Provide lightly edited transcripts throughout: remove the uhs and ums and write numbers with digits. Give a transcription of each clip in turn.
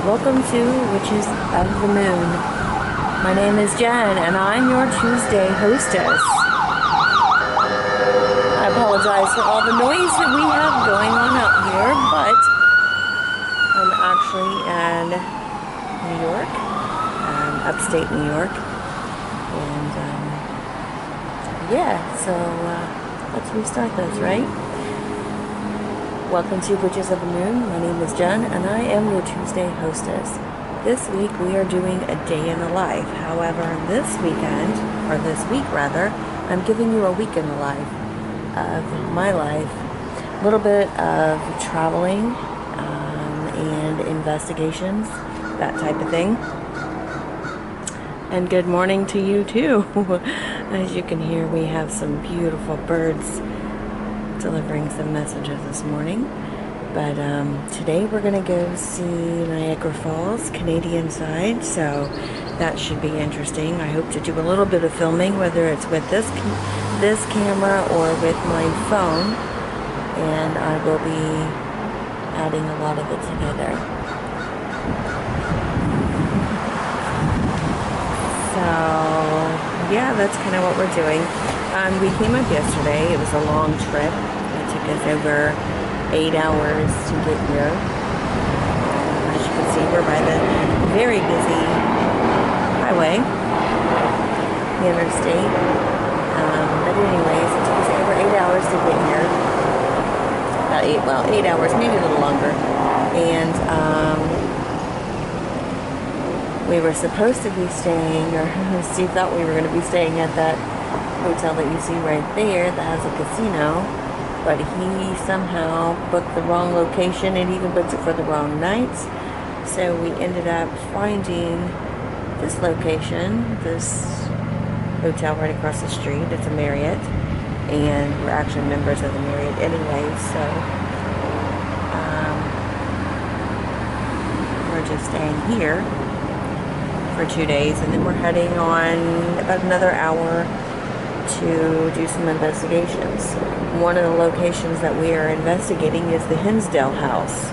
Welcome to Witches of the Moon. My name is Jen, and I'm your Tuesday hostess. I apologize for all the noise that we have going on out here, but I'm actually in New York, upstate New York, and so let's restart this, right? Welcome to Witches of the Moon. My name is Jen, and I am your Tuesday hostess. This week we are doing a day in the life. However, this week rather, I'm giving you a week in the life of my life. A little bit of traveling and investigations, that type of thing. And good morning to you too. As you can hear, we have some beautiful birds delivering some messages this morning. But today we're going to go see Niagara Falls, Canadian side, so that should be interesting. I hope to do a little bit of filming, whether it's with this camera or with my phone, and I will be adding a lot of it together. So yeah, that's kind of what we're doing. We came up yesterday. It was a long trip. It took us over 8 hours to get here. As you can see, we're by the very busy highway, the interstate. But anyways, it took us over 8 hours to get here. About 8 hours, maybe a little longer. And we were supposed to be staying, or Steve thought we were going to be staying at that hotel that you see right there that has a casino, but he somehow booked the wrong location and even booked it for the wrong nights. So we ended up finding this location, this hotel right across the street. It's a Marriott, and we're actually members of the Marriott anyway, so we're just staying here for 2 days, and then we're heading on about another hour to do some investigations. One of the locations that we are investigating is the Hinsdale House.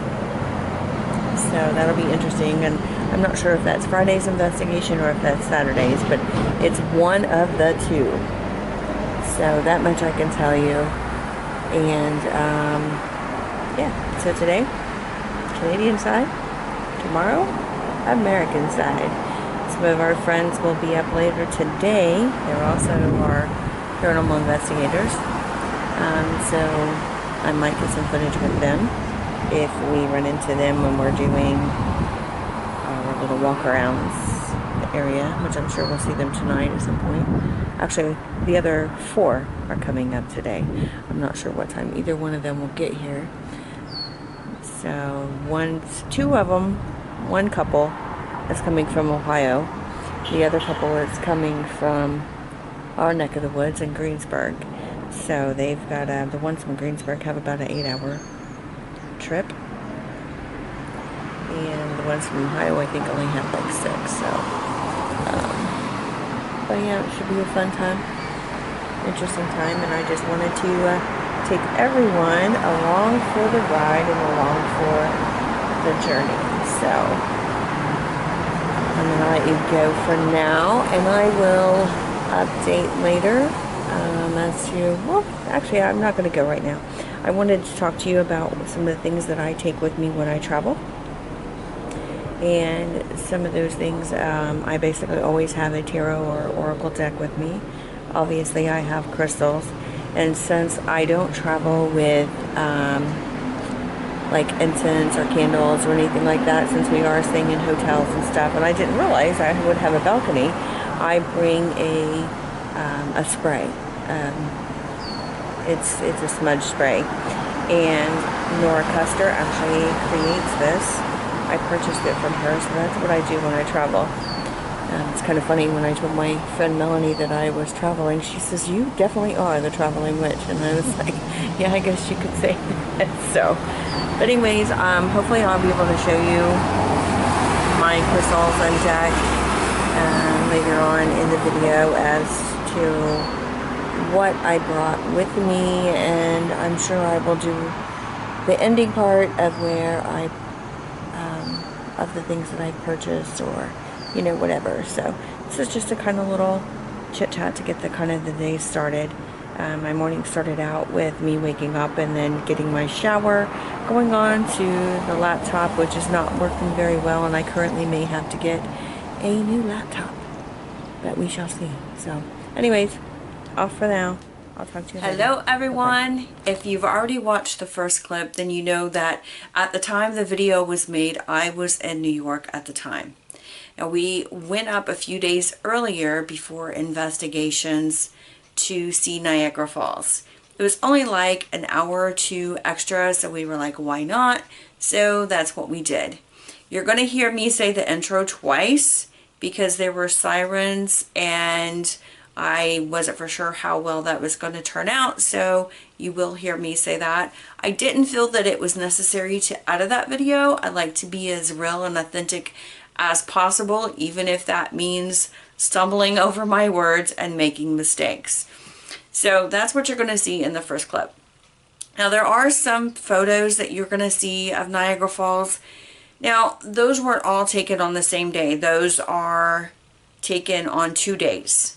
So that'll be interesting, and I'm not sure if that's Friday's investigation or if that's Saturday's, but it's one of the two. So that much I can tell you. And so today, Canadian side. Tomorrow, American side. Some of our friends will be up later today. They're also our paranormal investigators. So I might get some footage with them if we run into them when we're doing our little walk-arounds area, which I'm sure we'll see them tonight at some point. Actually, the other 4 are coming up today. I'm not sure what time either one of them will get here. So 2 of them, one couple is coming from Ohio. The other couple is coming from our neck of the woods in Greensburg. So they've got, the ones from Greensburg have about an 8-hour trip. And the ones from Ohio, I think, only have like 6. So, but yeah, it should be a fun time, interesting time. And I just wanted to take everyone along for the ride and along for the journey. So I'm going to let you go for now, and I will update later as to, well, actually, I'm not going to go right now. I wanted to talk to you about some of the things that I take with me when I travel. And some of those things, I basically always have a tarot or oracle deck with me. Obviously, I have crystals. And since I don't travel with like incense or candles or anything like that, since we are staying in hotels and stuff, and I didn't realize I would have a balcony, I bring a spray. It's a smudge spray, and Nora Custer actually creates this. I purchased it from her, so that's what I do when I travel. It's kind of funny, when I told my friend Melanie that I was traveling, she says, "You definitely are the traveling witch." And I was like, yeah, I guess you could say that. So, but anyways, hopefully I'll be able to show you my crystals and deck later on in the video as to what I brought with me, and I'm sure I will do the ending part of where I of the things that I purchased, or, you know, whatever. So this is just a kind of little chit chat to get the kind of the day started. My morning started out with me waking up and then getting my shower, going on to the laptop, which is not working very well, and I currently may have to get a new laptop, but we shall see. So anyways, off for now. I'll talk to you later. Hello everyone. If you've already watched the first clip, then you know that at the time the video was made, I was in New York at the time. Now we went up a few days earlier before investigations to see Niagara Falls. It was only like an hour or two extra, so we were like, why not? So that's what we did. You're going to hear me say the intro twice because there were sirens and I wasn't for sure how well that was going to turn out, so you will hear me say that. I didn't feel that it was necessary to edit that video. I like to be as real and authentic as possible, even if that means stumbling over my words and making mistakes. So that's what you're going to see in the first clip. Now there are some photos that you're going to see of Niagara Falls. Now those weren't all taken on the same day. Those are taken on 2 days.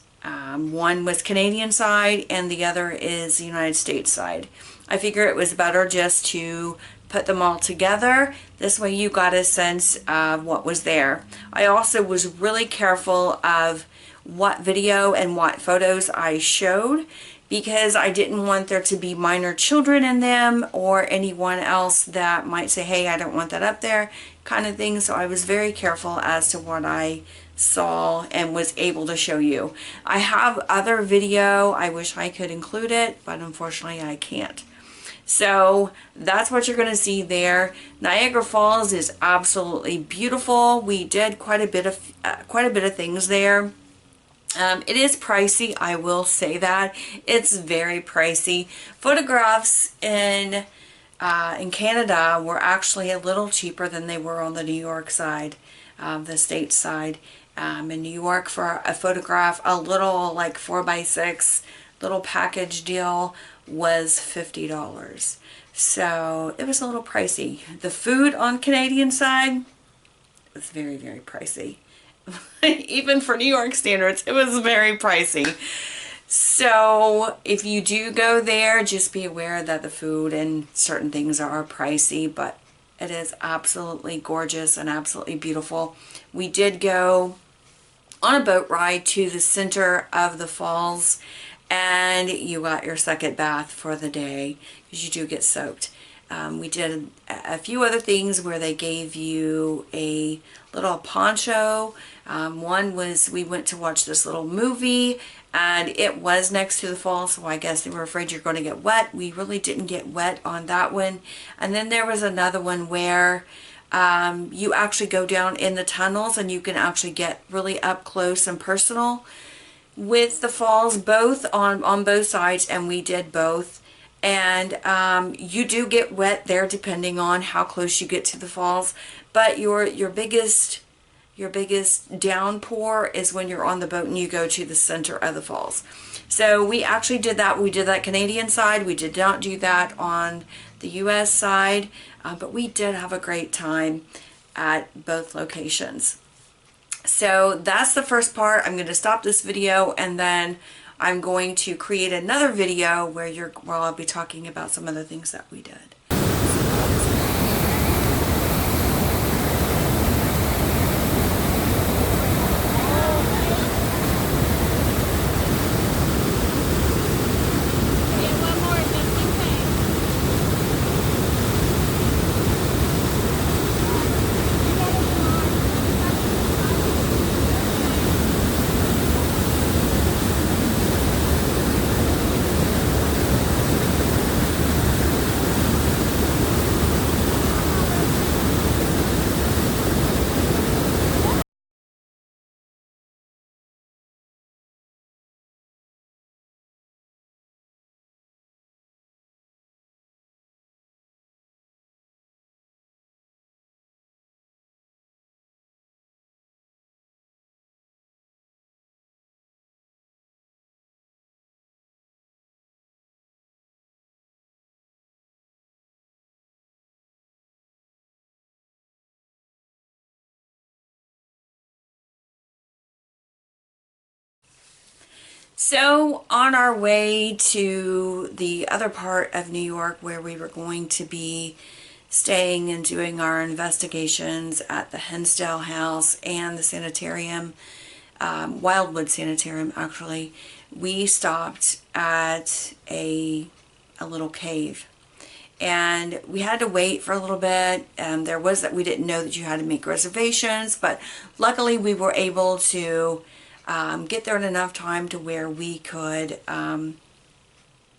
One was Canadian side and the other is the United States side. I figure it was better just to put them all together. This way you got a sense of what was there. I also was really careful of what video and what photos I showed because I didn't want there to be minor children in them or anyone else that might say, hey, I don't want that up there, kind of thing. So I was very careful as to what I saw and was able to show you. I have other video. I wish I could include it, but unfortunately I can't. So that's what you're going to see there. Niagara Falls is absolutely beautiful. We did quite a bit of things there. It is pricey, I will say that. It's very pricey. Photographs in Canada were actually a little cheaper than they were on the New York side, the state side. In New York, for a photograph, a little like 4x6 little package deal was $50. So it was a little pricey. The food on Canadian side was very, very pricey. Even for New York standards, it was very pricey. So if you do go there, just be aware that the food and certain things are pricey, but it is absolutely gorgeous and absolutely beautiful. We did go on a boat ride to the center of the falls, and you got your second bath for the day because you do get soaked. We did a few other things where they gave you a little poncho. One was we went to watch this little movie and it was next to the falls, so I guess they were afraid you're going to get wet. We really didn't get wet on that one. And then there was another one where you actually go down in the tunnels and you can actually get really up close and personal with the falls, both on both sides, and we did both. And you do get wet there depending on how close you get to the falls, but your biggest downpour is when you're on the boat and you go to the center of the falls. So we actually did that. We did that Canadian side. We did not do that on the US side, but we did have a great time at both locations. So that's the first part. I'm going to stop this video and then I'm going to create another video where I'll be talking about some of the things that we did. So on our way to the other part of New York where we were going to be staying and doing our investigations at the Hinsdale House and the sanitarium, Wildwood Sanitarium actually, we stopped at a little cave. And we had to wait for a little bit. There was that we didn't know that you had to make reservations, but luckily we were able to get there in enough time to where we could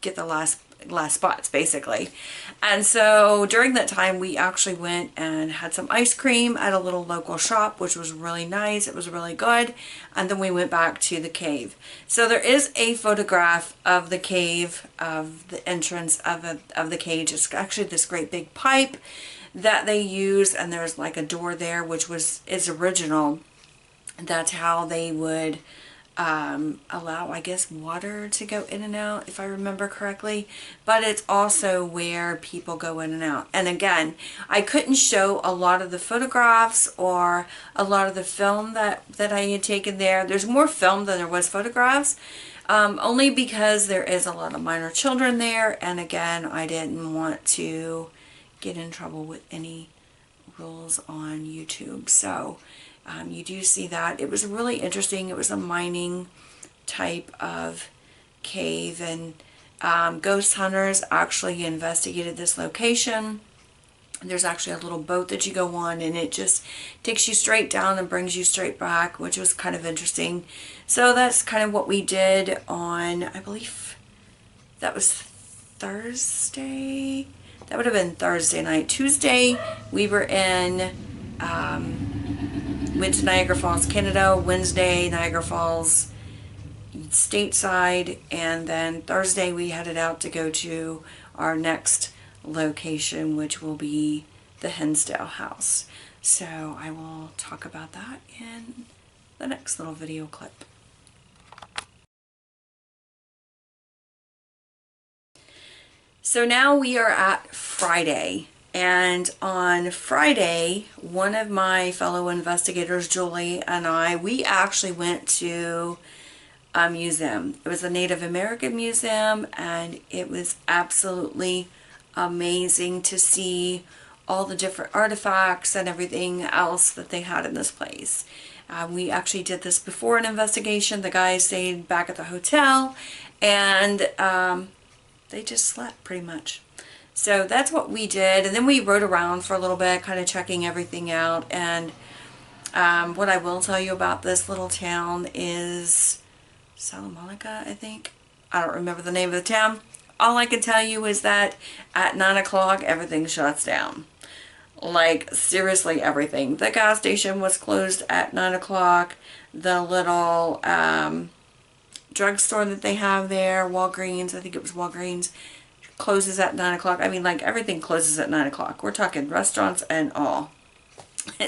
get the last spots basically. And so during that time we actually went and had some ice cream at a little local shop, which was really nice. It was really good. And then we went back to the cave. So there is a photograph of the cave, of the entrance of the cage. It's actually this great big pipe that they use, and there's like a door there which is original. That's how they would allow, I guess, water to go in and out, if I remember correctly. But it's also where people go in and out. And again, I couldn't show a lot of the photographs or a lot of the film that I had taken there. There's more film than there was photographs, only because there is a lot of minor children there. And again, I didn't want to get in trouble with any rules on YouTube. So you do see that. It was really interesting. It was a mining type of cave, and ghost hunters actually investigated this location. There's actually a little boat that you go on, and it just takes you straight down and brings you straight back, which was kind of interesting. So that's kind of what we did on, I believe that was Thursday. That would have been Thursday night. Tuesday we were in went to Niagara Falls, Canada. Wednesday, Niagara Falls stateside, and then Thursday we headed out to go to our next location, which will be the Hinsdale House. So I will talk about that in the next little video clip. So now we are at Friday. And on Friday, one of my fellow investigators, Julie, and we actually went to a museum. It was a Native American museum, and it was absolutely amazing to see all the different artifacts and everything else that they had in this place. We actually did this before an investigation. The guys stayed back at the hotel, and they just slept pretty much. So that's what we did, and then we rode around for a little bit, kind of checking everything out. And what I will tell you about this little town is Salamanca, I think. I don't remember the name of the town. All I can tell you is that at 9 o'clock, everything shuts down. Like, seriously, everything. The gas station was closed at 9 o'clock. The little drugstore that they have there, Walgreens, I think it was Walgreens, closes at 9 o'clock. I mean, like, everything closes at 9 o'clock. We're talking restaurants and all.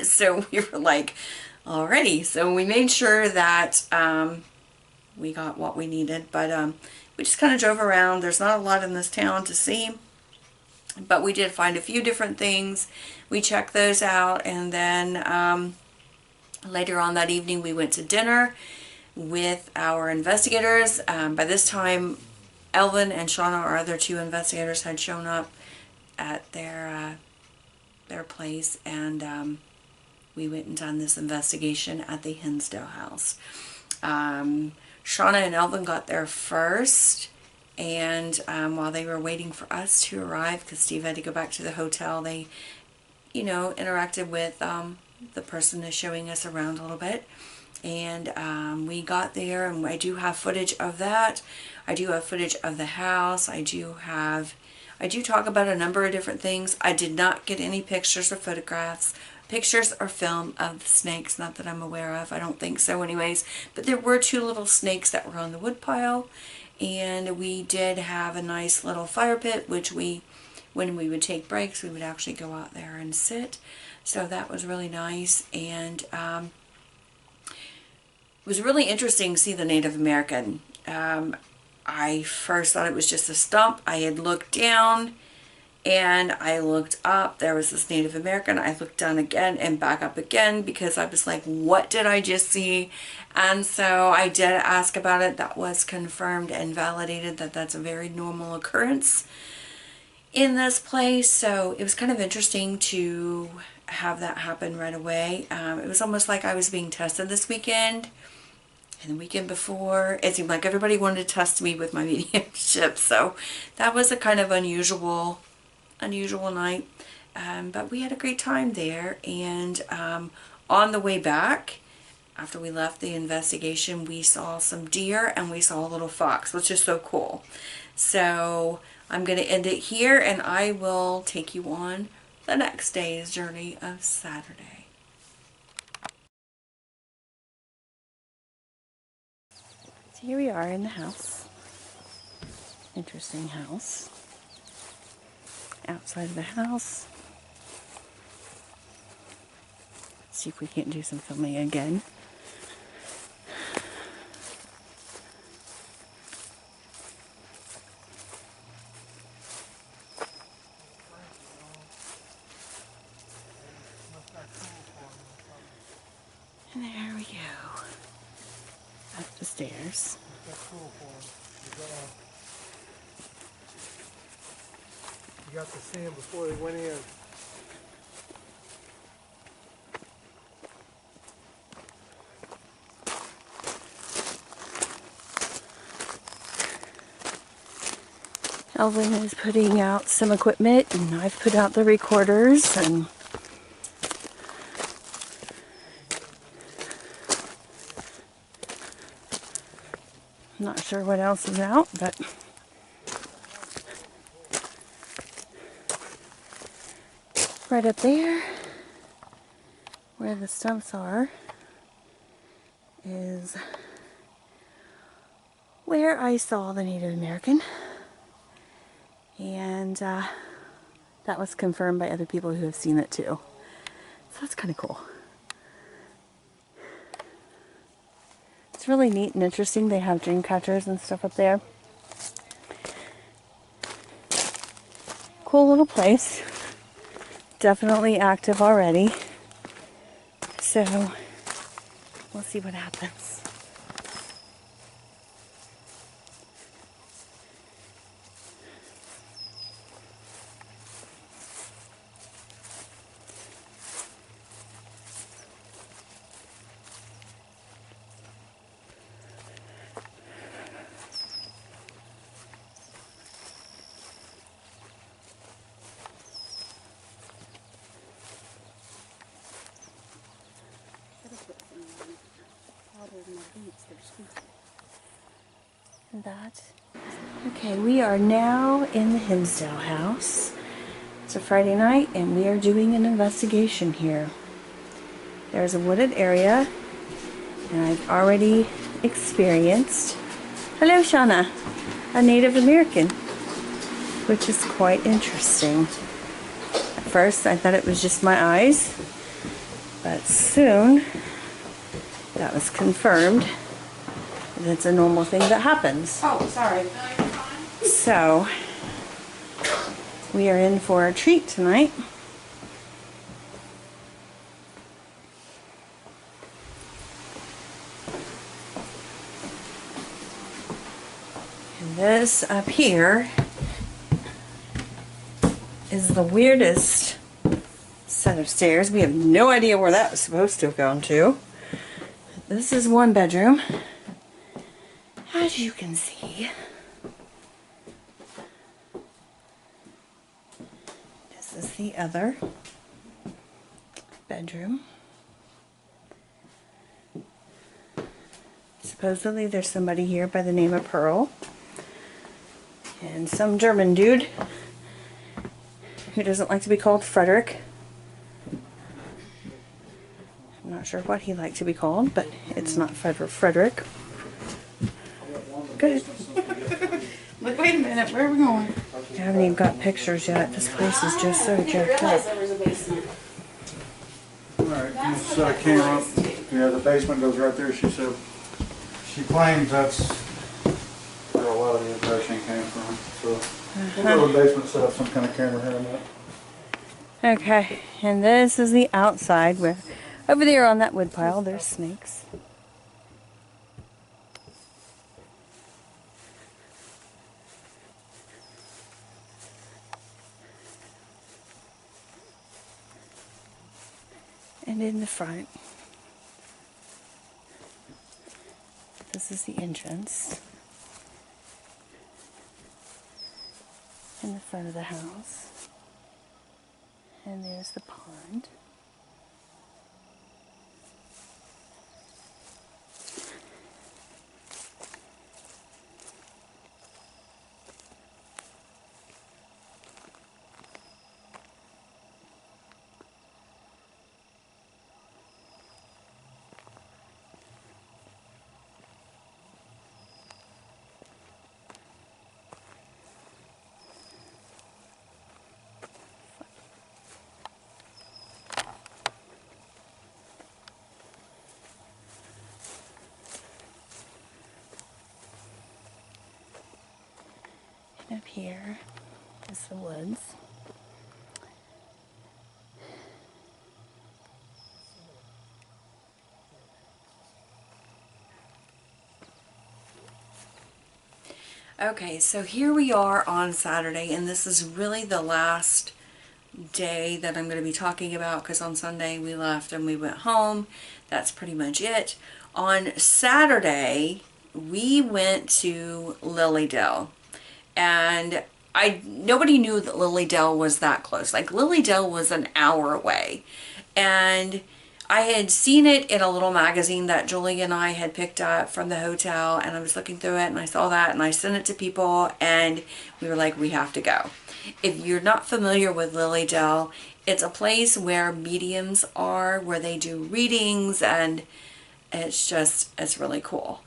So we were like, alrighty. So we made sure that we got what we needed. But we just kind of drove around. There's not a lot in this town to see, but we did find a few different things. We checked those out, and then later on that evening we went to dinner with our investigators. By this time, Elvin and Shauna, our other two investigators, had shown up at their place, and we went and done this investigation at the Hinsdale House. Shauna and Elvin got there first, and while they were waiting for us to arrive, because Steve had to go back to the hotel, they, you know, interacted with the person that's showing us around a little bit. And we got there, and I do have footage of that. I do have footage of the house. I do talk about a number of different things. I did not get any pictures or photographs, pictures or film of the snakes, not that I'm aware of. I don't think so anyways. But there were two little snakes that were on the wood pile, and we did have a nice little fire pit, which when we would take breaks, we would actually go out there and sit. So that was really nice, and it was really interesting to see the Native American. I first thought it was just a stump. I had looked down, and I looked up, there was this Native American. I looked down again and back up again because I was like, what did I just see? And so I did ask about it. That was confirmed and validated that that's a very normal occurrence in this place. So it was kind of interesting to have that happen right away. It was almost like I was being tested this weekend. And the weekend before, it seemed like everybody wanted to test me with my mediumship. So that was a kind of unusual night. But we had a great time there. And on the way back, after we left the investigation, we saw some deer and we saw a little fox, which is so cool. So I'm going to end it here, and I will take you on the next day's journey of Saturday. So here we are in the house. Interesting house. Outside of the house. Let's see if we can't do some filming again. And there we go. Up the stairs. You got to see them before they went in. Elvin is putting out some equipment, and I've put out the recorders, and I'm not sure what else is out, but right up there where the stumps are is where I saw the Native American, and that was confirmed by other people who have seen it too, so that's kind of cool. It's really neat and interesting. They have dream catchers and stuff up there. Cool little place. Definitely active already. So we'll see what happens. Okay, we are now in the Hinsdale house. It's a Friday night and we are doing an investigation here. There's a wooded area and I've already experienced, hello Shauna, a Native American, which is quite interesting. At first I thought it was just my eyes, but soon that was confirmed. It's a normal thing that happens. Oh, sorry. So, we are in for a treat tonight. And this up here is the weirdest set of stairs. We have no idea where that was supposed to have gone to. This is one bedroom. As you can see, this is the other bedroom. Supposedly there's somebody here by the name of Pearl and some German dude who doesn't like to be called Frederick. I'm not sure what he liked to be called, but it's not Frederick. Good. Look, wait a minute, where are we going? I haven't even got pictures yet. This place is just so jacked up. There was a basement. Alright, this came up. Yeah, the basement goes right there. She said, she claims that's where a lot of the impression came from. So We'll go to the basement, set up some kind of camera here in a minute. Okay, and this is the outside where, over there on that wood pile, there's snakes. And in the front, this is the entrance. In the front of the house. And there's the pond. Up here is the woods. Okay, so here we are on Saturday, and this is really the last day that I'm going to be talking about, because on Sunday we left and we went home. That's pretty much it. On Saturday, we went to Lilydale. And nobody knew that Lilydale was that close. Like, Lilydale was an hour away. And I had seen it in a little magazine that Julie and I had picked up from the hotel, and I was looking through it and I saw that and I sent it to people, and we were like, we have to go. If you're not familiar with Lilydale, it's a place where mediums are, where they do readings, and it's really cool.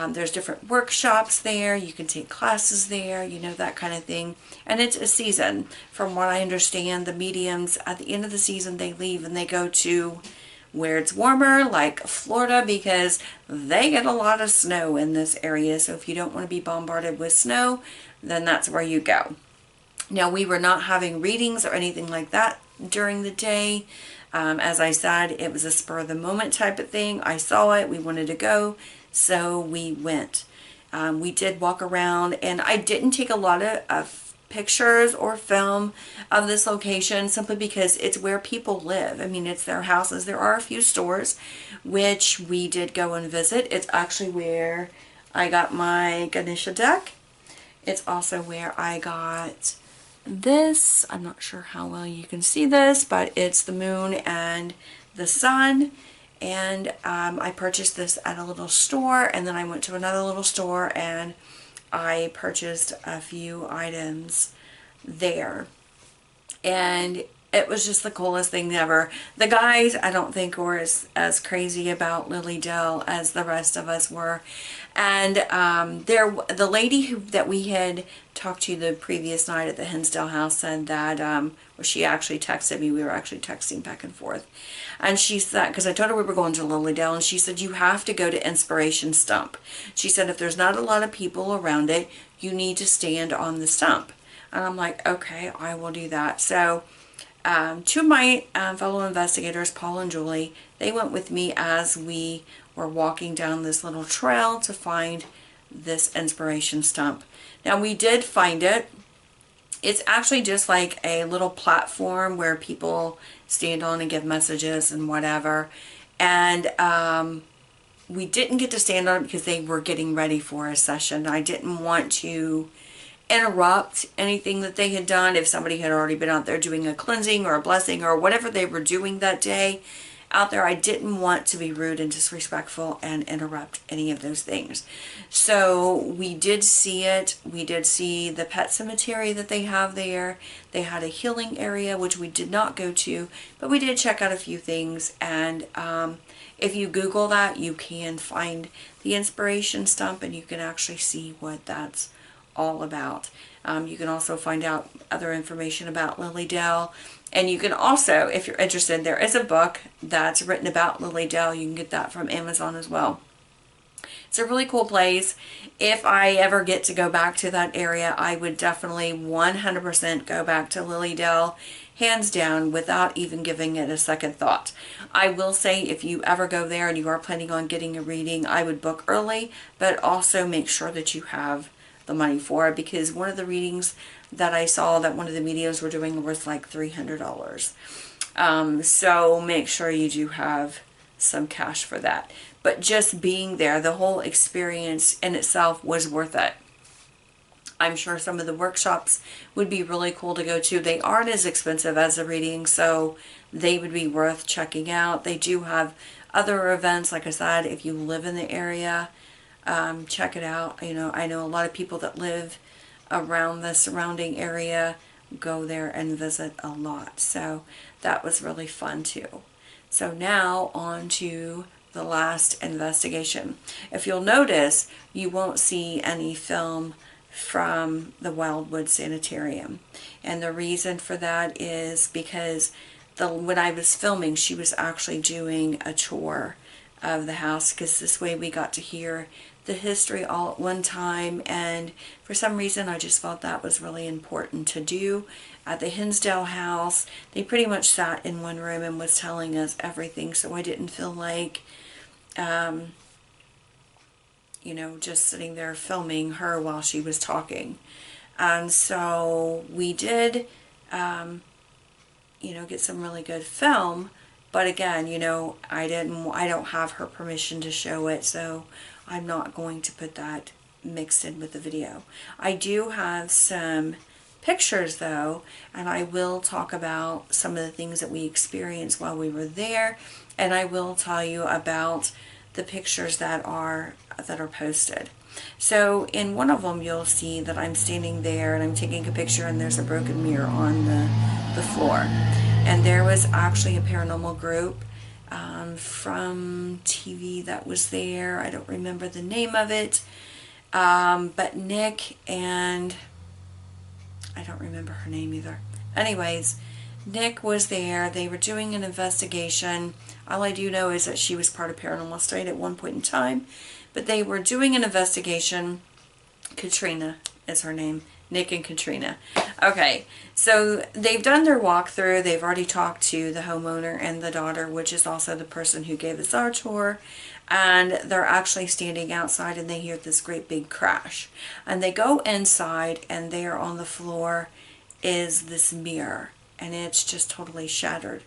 There's different workshops there. You can take classes there, you know, that kind of thing. And it's a season. From what I understand, the mediums, at the end of the season, they leave and they go to where it's warmer, like Florida, because they get a lot of snow in this area. So if you don't want to be bombarded with snow, then that's where you go. Now, we were not having readings or anything like that during the day. As I said, it was a spur of the moment type of thing. I saw it, we wanted to go, so we went. We did walk around, and I didn't take a lot of pictures or film of this location, simply because it's where people live. I mean, it's their houses. There are a few stores, which we did go and visit. It's actually where I got my Ganesha deck. It's also where I got this. I'm not sure how well you can see this, but it's the moon and the sun. And I purchased this at a little store, and then I went to another little store and I purchased a few items there. And it was just the coolest thing ever. The guys, I don't think, were as crazy about Lilydale as the rest of us were. And the lady that we had talked to the previous night at the Hinsdale house said that, well, she actually texted me. We were actually texting back and forth. And she said, because I told her we were going to Lilydale, and she said, you have to go to Inspiration Stump. She said, if there's not a lot of people around it, you need to stand on the stump. And I'm like, okay, I will do that. So two of my fellow investigators, Paul and Julie, they went with me as we were walking down this little trail to find this Inspiration Stump. Now, we did find it. It's actually just like a little platform where people stand on and give messages and whatever. And we didn't get to stand on it because they were getting ready for a session. I didn't want to interrupt anything that they had done. If somebody had already been out there doing a cleansing or a blessing or whatever they were doing that day out there, I didn't want to be rude and disrespectful and interrupt any of those things. So we did see it. We did see the pet cemetery that they have there. They had a healing area, which we did not go to, but we did check out a few things. And if you Google that, you can find the Inspiration Stump, and you can actually see what that's all about. You can also find out other information about Lilydale. And you can also, if you're interested, there is a book that's written about Lilydale. You can get that from Amazon as well. It's a really cool place. If I ever get to go back to that area, I would definitely 100% go back to Lilydale, hands down, without even giving it a second thought. I will say, if you ever go there and you are planning on getting a reading, I would book early, but also make sure that you have the money for it, because one of the readings that I saw that one of the mediums were doing was like $300. So make sure you do have some cash for that. But just being there, the whole experience in itself was worth it. I'm sure some of the workshops would be really cool to go to. They aren't as expensive as a reading, so they would be worth checking out. They do have other events, like I said, if you live in the area, check it out. You know, I know a lot of people that live around the surrounding area go there and visit a lot. So that was really fun too. So now on to the last investigation. If you'll notice, you won't see any film from the Wildwood Sanitarium. And the reason for that is because when I was filming, she was actually doing a tour of the house, because this way we got to hear the history all at one time, and for some reason I just thought that was really important to do. At the Hinsdale house, they pretty much sat in one room and was telling us everything, so I didn't feel like you know, just sitting there filming her while she was talking. And so we did you know, get some really good film, but again, you know, I don't have her permission to show it, so I'm not going to put that mixed in with the video. I do have some pictures though, and I will talk about some of the things that we experienced while we were there, and I will tell you about the pictures that are posted. So in one of them you'll see that I'm standing there and I'm taking a picture, and there's a broken mirror on the floor, and there was actually a paranormal group from TV that was there. I don't remember the name of it, but Nick and I don't remember her name either. Anyways, Nick was there. They were doing an investigation. All I do know is that she was part of Paranormal State at one point in time, but they were doing an investigation. Katrina is her name. Nick and Katrina. Okay, so they've done their walkthrough. They've already talked to the homeowner and the daughter, which is also the person who gave us our tour, and they're actually standing outside and they hear this great big crash. And they go inside, and there on the floor is this mirror, and it's just totally shattered.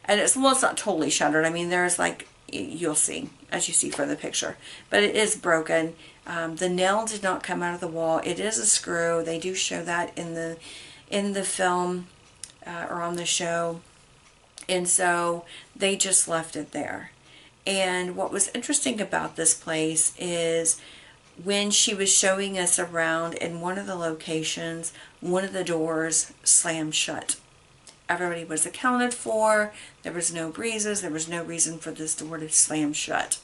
And it's, well, it's not totally shattered. I mean, there's like, you'll see as you see from the picture, but it is broken. The nail did not come out of the wall. It is a screw. They do show that in the film or on the show, and so they just left it there. And what was interesting about this place is when she was showing us around, in one of the locations, one of the doors slammed shut. Everybody was accounted for. There was no breezes. There was no reason for this door to slam shut.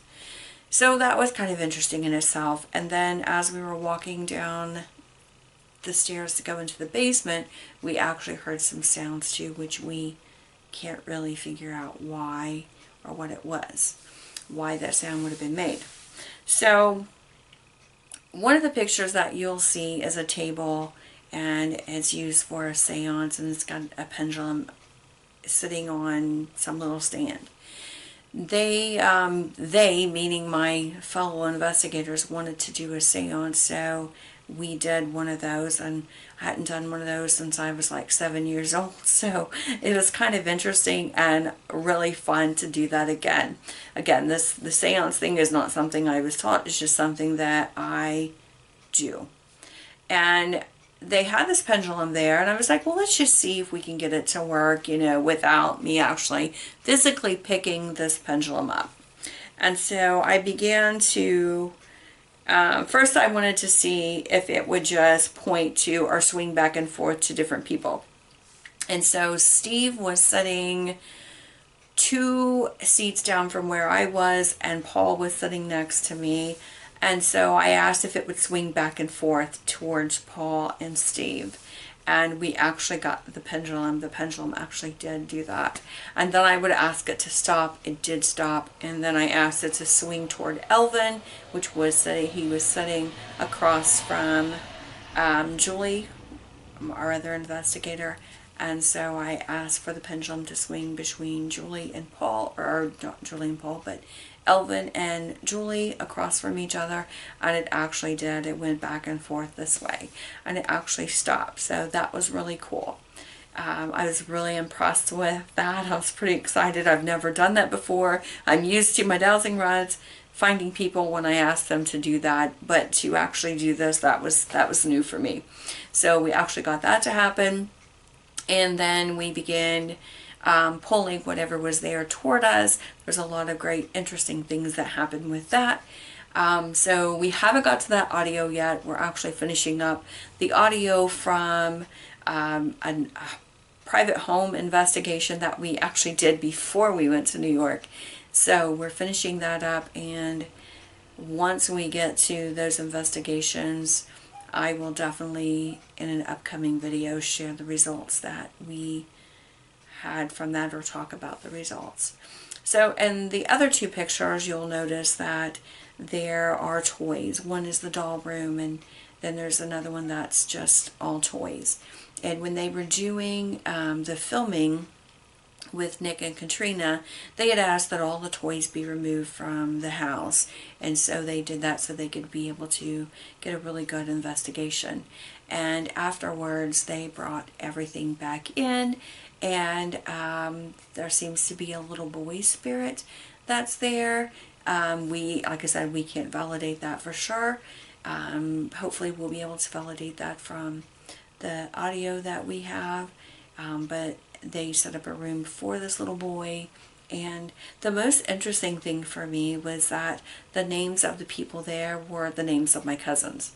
So that was kind of interesting in itself. And then as we were walking down the stairs to go into the basement, we actually heard some sounds too, which we can't really figure out why or what it was, why that sound would have been made. So one of the pictures that you'll see is a table, and it's used for a seance, and it's got a pendulum sitting on some little stand. They meaning my fellow investigators, wanted to do a seance, so we did one of those, and I hadn't done one of those since I was like 7 years old, so it was kind of interesting and really fun to do that again. Again, the seance thing is not something I was taught, it's just something that I do. And they had this pendulum there, and I was like, well, let's just see if we can get it to work, you know, without me actually physically picking this pendulum up. And so I began to, first I wanted to see if it would just point to or swing back and forth to different people. And so Steve was sitting 2 seats down from where I was, and Paul was sitting next to me. And so I asked if it would swing back and forth towards Paul and Steve. and we actually got the pendulum. The pendulum actually did do that. And then I would ask it to stop. It did stop. And then I asked it to swing toward Elvin, which was he was sitting across from Julie, our other investigator. And so I asked for the pendulum to swing between Julie and Paul, or not Julie and Paul, but Elvin and Julie across from each other, and it actually did. It went back and forth this way, and it actually stopped. So that was really cool. I was really impressed with that. I was pretty excited. I've never done that before. I'm used to my dowsing rods finding people when I ask them to do that, but to actually do this, that was new for me. So we actually got that to happen, and then we began pulling whatever was there toward us. There's a lot of great interesting things that happened with that. So we haven't got to that audio yet. We're actually finishing up the audio from a private home investigation that we actually did before we went to New York. So we're finishing that up, and once we get to those investigations, I will definitely in an upcoming video share the results that we had from that, or talk about the results. So in the other two pictures, you'll notice that there are toys. One is the doll room, and then there's another one that's just all toys. And when they were doing the filming with Nick and Katrina, they had asked that all the toys be removed from the house, and so they did that so they could be able to get a really good investigation. And afterwards they brought everything back in, and there seems to be a little boy spirit that's there. Like I said, we can't validate that for sure. Hopefully we'll be able to validate that from the audio that we have, but they set up a room for this little boy. And the most interesting thing for me was that the names of the people there were the names of my cousins.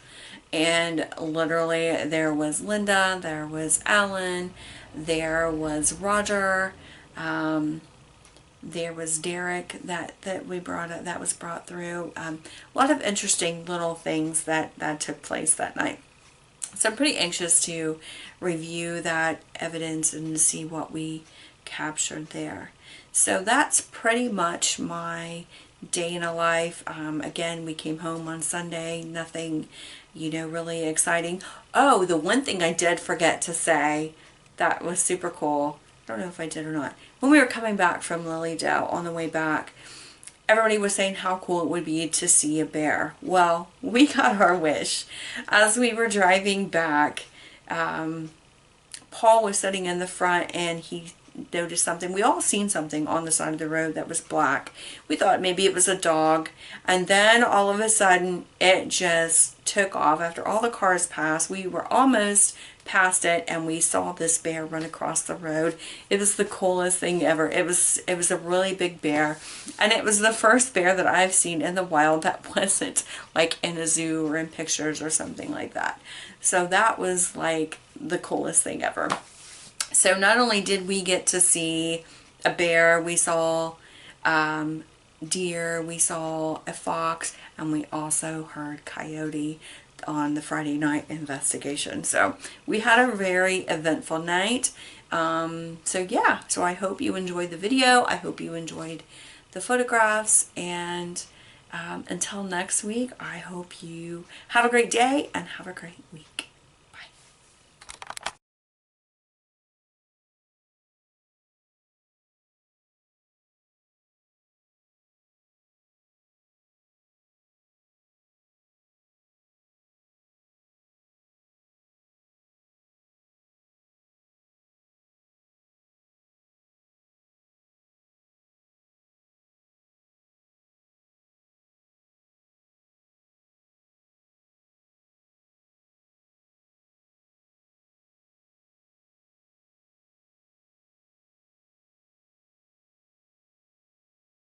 And literally there was Linda, there was Alan, there was Roger, there was Derek that was brought through. A lot of interesting little things that took place that night. So I'm pretty anxious to review that evidence and see what we captured there. So that's pretty much my day in a life. Again, we came home on Sunday. Nothing, really exciting. Oh, the one thing I did forget to say that was super cool. I don't know if I did or not. When we were coming back from Lilydale, on the way back, everybody was saying how cool it would be to see a bear. Well, we got our wish. As we were driving back, Paul was sitting in the front, and he noticed something. We all seen something on the side of the road that was black. We thought maybe it was a dog, and then all of a sudden it just took off. After all the cars passed, we were almost past it, and we saw this bear run across the road. It was the coolest thing ever. It was a really big bear, and it was the first bear that I've seen in the wild that wasn't like in a zoo or in pictures or something like that. So that was like the coolest thing ever. So not only did we get to see a bear, we saw deer, we saw a fox, and we also heard coyote on the Friday night investigation. So we had a very eventful night. So yeah, so I hope you enjoyed the video. I hope you enjoyed the photographs, and until next week, I hope you have a great day and have a great week.